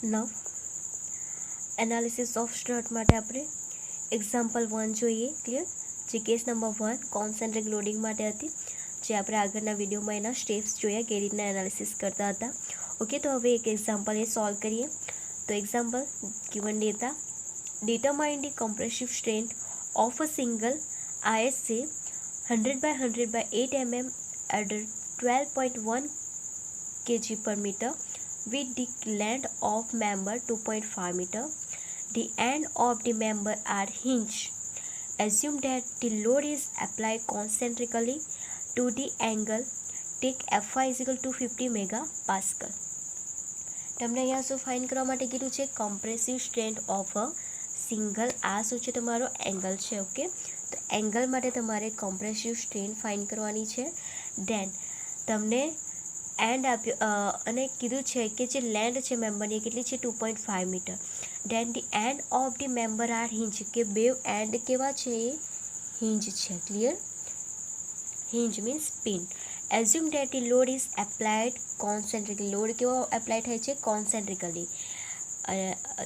નવ analysis of strut માટે આપણે એક્ઝામ્પલ 1 જોઈએ. ક્લિયર? જે કેસ નંબર 1 કોન્સેન્ટ્રિક લોડિંગ માટે હતી, જે આપણે આગળના વિડીયોમાં એના સ્ટેપ્સ જોયા કઈ રીતના એનાલિસિસ કરતા હતા. ઓકે, તો હવે એક એક્ઝામ્પલ એ સોલ્વ કરીએ. તો example given data determine the compressive strength of a single ISA 100 by 100 by 8 mm at 12.1 kg per meter with the length of member 2.5 meter. The end of the member are hinged. Assume that the load is applied concentrically to the angle. Take Fy is equal to 50 megapascal. તમને અહીંયા શું find કરવા માટે કીધું છે? Compressive strength of a single. આ શું છે? તમારો એંગલ છે. ઓકે, તો એંગલ માટે તમારે કોમ્પ્રેસિવ સ્ટ્રેન્થ ફાઇન્ડ કરવાની છે. દેન તમને એન્ડ આપ્યો અને કીધું છે કે જે લેન્થ છે મેમ્બરની એ કેટલી છે? 2.5 મીટર. Then the end of the member are hinge, કે બે એન્ડ કેવા છે? એ હિંજ છે. Clear? Hinge means pin. Assume that the load is applied concentrically. Load કેવો એપ્લાય થાય છે? Concentrically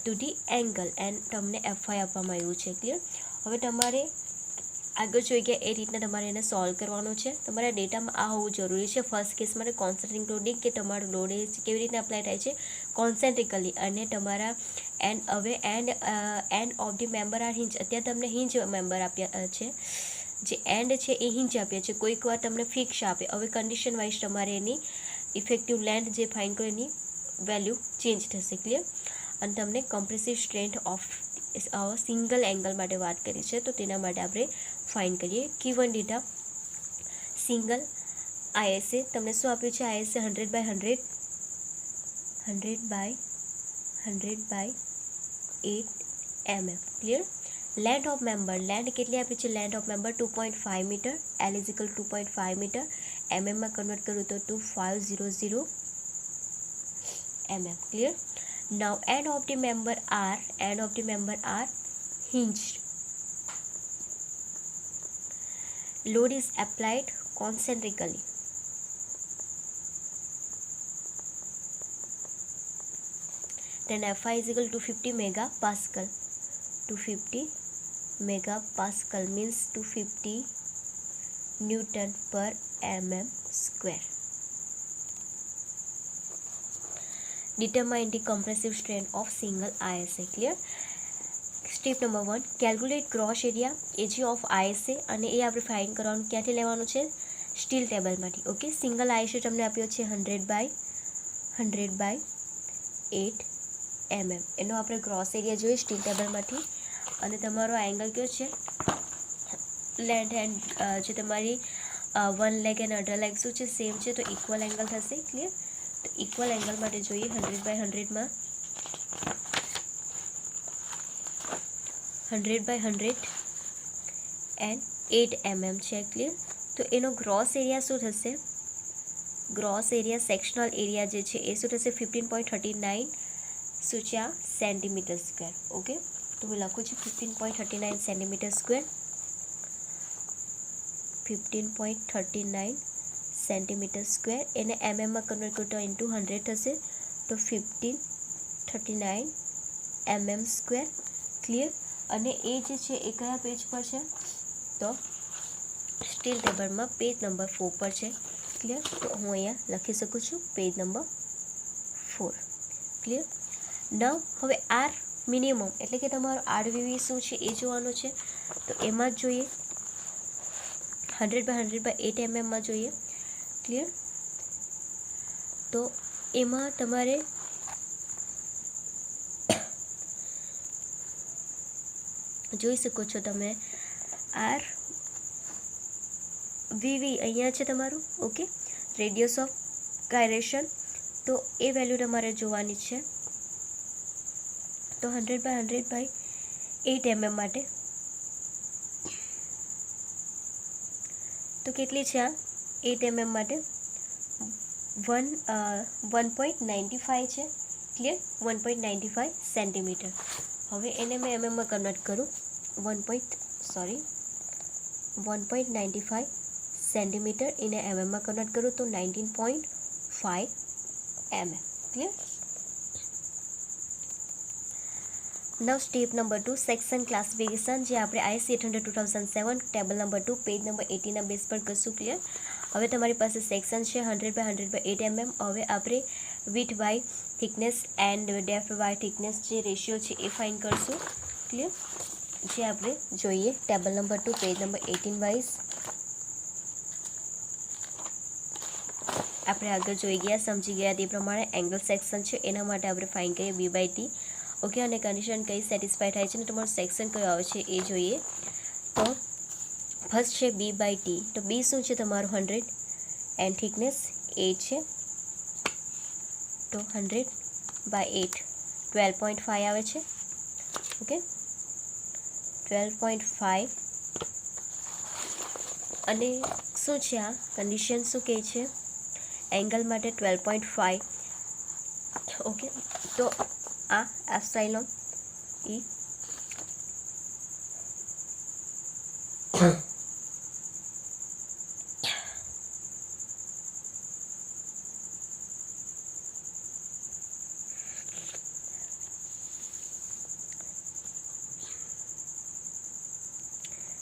to the angle. And તમને એફઆઈ આપવામાં આવ્યું છે. ક્લિયર? હવે તમારે આગળ જોઈ ગયા એ રીતના તમારે એને સોલ્વ કરવાનું છે. તમારા ડેટામાં આ હોવું જરૂરી છે. ફર્સ્ટ કેસ માટે કોન્સેન્ટ્રિક લોડિંગ, કે તમારો લોડ એ કેવી રીતે એપ્લાય થાય છે? કોન્સેન્ટ્રિકલી. અને તમારા end of the member are hinge. અત્યારે તમને હિંજ મેમ્બર આપ્યા છે, જે એન્ડ છે એ હિંજ આપ્યા છે. કોઈક વાર તમને ફિક્સ આપે. હવે કન્ડિશન વાઇઝ તમારે એની ઇફેક્ટિવ લેન્થ જે ફાઇન્ડ કરો એની વેલ્યુ ચેન્જ થશે. ક્લિયર? અને તમને compressive strength of single angle માટે વાત કરી છે, તો તેના માટે આપણે ફાઇન્ડ કરીએ. ગિવન ડેટા સિંગલ આઈએસએ તમને શું આપ્યું છે? ISA 100 by 100 by 8 mm. Clear? Length of member, length કેટલી આપી છે? લેન્થ ઓફ મેમ્બર 2.5 મીટર. એલ ઇઝ ઇક્વલ 2.5 મીટર. એમએમમાં કન્વર્ટ કરું તો 2500 mm. Clear? Now end of the member are hinged. Load is applied concentrically. Then Fi is equal to 50 megapascal. 250 megapascal means 250 Newton per mm square. Determine the compressive strength of single ISA. Clear? Step number 1 calculate gross area AG of ISA. અને એ આપણે find કરવાનું ક્યાંથી લેવાનું છે? Steel ટેબલમાંથી. Okay, single ISA તમને આપ્યો છે 100 by 8 mm. એનો આપણે ગ્રોસ એરિયા જોઈએ સ્ટીલ ટેબલમાંથી. અને તમારો એંગલ કયો છે? લેન્થ એન્ડ જે તમારી 1 લેગ એન્ડ અડર લેગ શું છે? સેમ છે, તો ઇક્વલ એંગલ થશે. ક્લિયર? તો ઇક્વલ એંગલ માટે જોઈએ 100 by 100 and 8 mm છે. ક્લિયર? તો એનો ગ્રોસ એરિયા શું થશે? ગ્રોસ એરિયા સેક્શનલ એરિયા જે છે એ શું થશે? 15.39 શું છે? આ સેન્ટીમીટર સ્ક્વેર. ઓકે, તો હું લખું છું 15.39 સેન્ટીમીટર સ્ક્વેર. 15.39 centimetre square. એને એમએમમાં કન્વર્ટ કરતો ઇન્ટુ 100 થશે, તો 1539 mm સ્ક્વેર. ક્લિયર? અને એ જે છે એ કયા પેજ પર છે? તો સ્ટીલ ટેબલમાં પેજ નંબર 4 પર છે. ક્લિયર? તો હું અહીંયા લખી શકું છું પેજ નંબર 4. ક્લિયર? નવ હવે આર મિનિમમ એટલે કે તમારો આરવીવી શું છે એ જોવાનું છે. તો એમાં જ જોઈએ 100 by 8 mm માં જોઈએ. ક્લિયર? તો એમાં તમારે જોઈ શકો છો તમે આર વીવી અહીંયા છે તમારું. ઓકે, રેડિયસ ઓફ ગાયરેશન, તો એ વેલ્યુ તમારે જોવાની છે. તો 100 by 8 mm માટે તો કેટલી છે? આ 8 mm માટે 1.95 છે. ક્લિયર? 1.95 સેન્ટીમીટર. હવે એને મેં એમએમમાં કન્વર્ટ કરું 1.95 સેન્ટીમીટર એને એમએમમાં કન્વર્ટ કરું તો 19.5 mm. Clear? Now step number 2 section classification, જે આપણે IS 800 2007 table number 2 page number 80 ના બેઝ પર કરશું. ક્લિયર. હવે તમારી પાસે સેક્શન છે 100 બાય 100 બાય 8 mm. હવે આપણે width by thickness and depth by thickness જે રેશિયો છે એ ફાઇન કરશું. ક્લિયર. જે આપણે જોઈએ table number 2 page number 18 wise આપણે આગળ જોઈ ગયા, સમજી ગયા તે પ્રમાણે એંગલ સેક્શન છે એના માટે આપણે ફાઇન કરીએ B/T. ઓકે, અને કન્ડિશન કઈ સેટિસ્ફાઈ થાય છે ને તમારું સેક્શન કયું આવે છે એ જોઈએ. તો ફર્સ્ટ છે B/T. તો B શું છે તમારું 100 એન્ડ થિકનેસ 8 છે. તો 100 બાય 8 12.5 આવે છે. ઓકે, 12.5. અને શું છે આ કન્ડિશન શું કહે છે એંગલ માટે 12.5. ઓકે, તો આ એપ્સિલોન E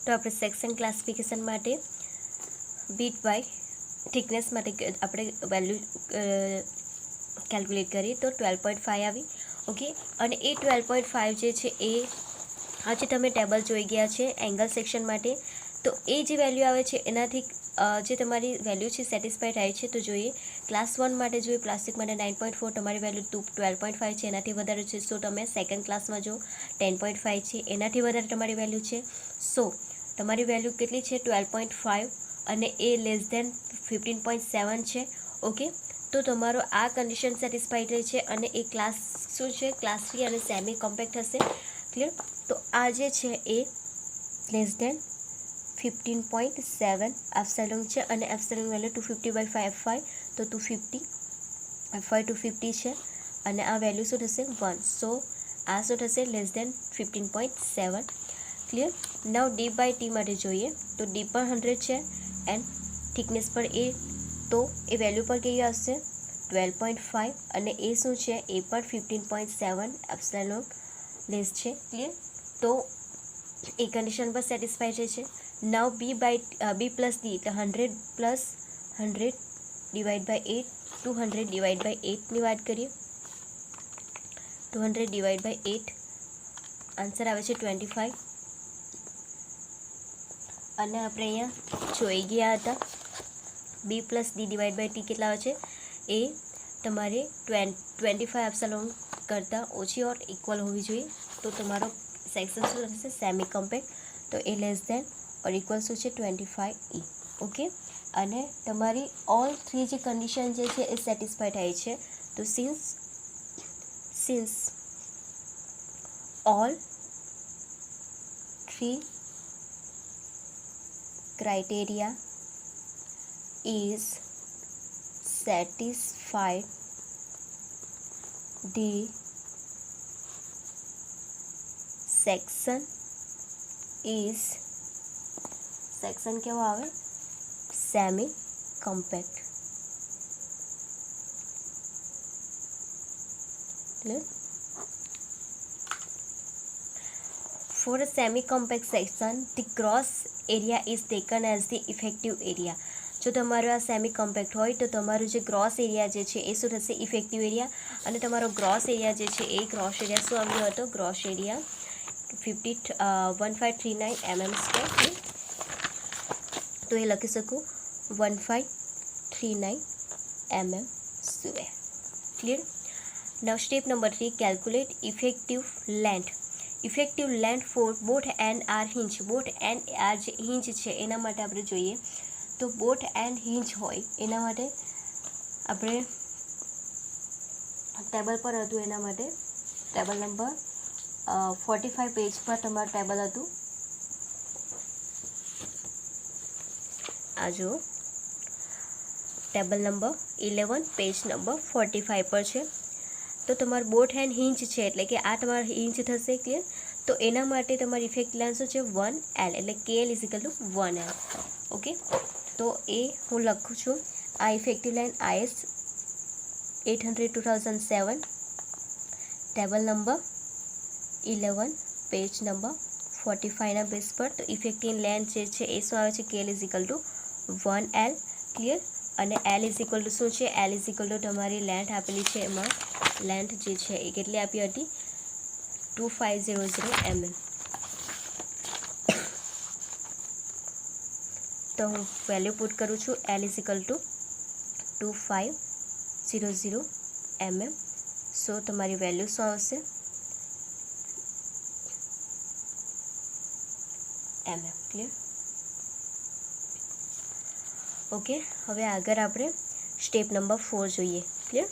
તો આપણે સેક્શન ક્લાસિફિકેશન માટે બીટ બાય થિકનેસ માટે આપણે વેલ્યુ કેલ્ક્યુલેટ કરીએ તો 12.5 આવી. ઓકે, અને એ 12.5 જે છે એ આજે તમે ટેબલ જોઈ ગયા છે એંગલ સેક્શન માટે. તો એ જે વેલ્યુ આવે છે એનાથી જે તમારી વેલ્યુ છે સેટિસ્ફાઈ થાય છે. તો જોઈએ ક્લાસ 1 માટે જોઈએ પ્લાસ્ટિક માટે 9.4, તમારી વેલ્યુ 12.5 છે, એનાથી વધારે છે. સો તમે સેકન્ડ ક્લાસમાં જો 10.5 છે, એનાથી વધારે તમારી વેલ્યુ છે. સો તમારી વેલ્યુ કેટલી છે 12.5 અને એ લેસ ધેન 15.7 છે. ઓકે, તો તમારો આ કન્ડિશન સેટિસ્ફાઈડ રહે છે અને એ ક્લાસ શું છે ક્લાસ 3 અને સેમી કોમ્પેક્ટ હશે. ક્લિયર. તો આ જે છે એ લેસ ધેન 15.7 એપ્સિલોન છે અને એપ્સિલોન વેલ્યુ 250/5 તો 250 5 250 છે અને આ વેલ્યુ શું થશે 1. સો આ શું થશે લેસ ધેન 15.7. ક્લિયર. નાવ D/T માટે જોઈએ તો D પણ 100 છે એન્ડ થિકનેસ પર એ, તો એ વેલ્યુ પર કેવી આવશે 12.5 અને એ શું છે એ પણ 15.7 એપ્સિલોન લેસ છે. ક્લિયર. તો એ કન્ડિશન પર સેટિસ્ફાઈ છે. નાવ B+D એટલે 100 plus 100 divide by 8 200 divide by 8ની વાત કરીએ. 200 ડિવાઈડ બાય 8 આન્સર આવે છે 25. અને આપણે અહીંયા જોઈ ગયા હતા B+D ડિવાઈડ બાય T કેટલા આવે છે એ તમારે 25 એપ્સિલોન કરતાં ઓછી ઓર ઇક્વલ હોવી જોઈએ. તો તમારો સેક્શન શું રહેશે સેમી કોમ્પેક્ટ. તો એ લેસ ધેન ઓર ઇક્વલ શું છે 25E. ઓકે, અને તમારી ઓલ 3 જે કન્ડિશન જે છે એ સેટિસ્ફાઈ થાય છે. તો since all 3 criteria is satisfied, the section કેવો આવે semi compact. clear. For a semi-compact section, the gross area is taken as the effective area. જો તમારો આ સેમી કોમ્પેક્ટ હોય તો તમારું જે ગ્રોસ એરિયા જે છે એ શું થશે ઇફેક્ટિવ એરિયા. અને તમારો ગ્રોસ એરિયા જે છે એ ગ્રોસ એરિયા શું આવ્યો હતો ગ્રોસ એરિયા 1539 mm². તો એ લખી શકું 1539 mm². Clear. Now step number 3 calculate effective length. Effective length for both end are hinge. Both end are જે હિંચ છે એના માટે આપણે જોઈએ તો બોટ એન્ડ હિંચ હોય એના માટે આપણે ટેબલ પર હતું. એના માટે ટેબલ નંબર 45 પેજ પર તમારું ટેબલ હતું. આ જો ટેબલ નંબર 11 પેજ નંબર 45 પર છે. તો તમારું બોટ એન્ડ હિંચ છે એટલે કે આ તમારું હિંચ થશે. ક્લિયર. તો એના માટે તમારી ઇફેક્ટિવ લેન્થ શું છે 1L એટલે KL = 1L. ઓકે, તો એ હું લખું છું આ effective length IS 800 2007 table number 11 page number 45ના બેઝ પર. તો ઇફેક્ટિવ લેન્થ જે છે એ શું આવે છે, KL is equal to 1L. Clear. અને L ઇઝ ઇક્વલ ટુ શું છે, L ઇઝ ઇક્વલ ટુ તમારી લેન્થ આપેલી છે, એમાં લેન્થ જે છે એ કેટલી આપી હતી, 2500 mm. તો હું વેલ્યુ પુટ કરું છું, L is equal to 2500 mm. સો તમારી વેલ્યુ શું આવશે, mm. ક્લિયર. ઓકે, હવે આગળ આપણે સ્ટેપ નંબર 4 જોઈએ. ક્લિયર.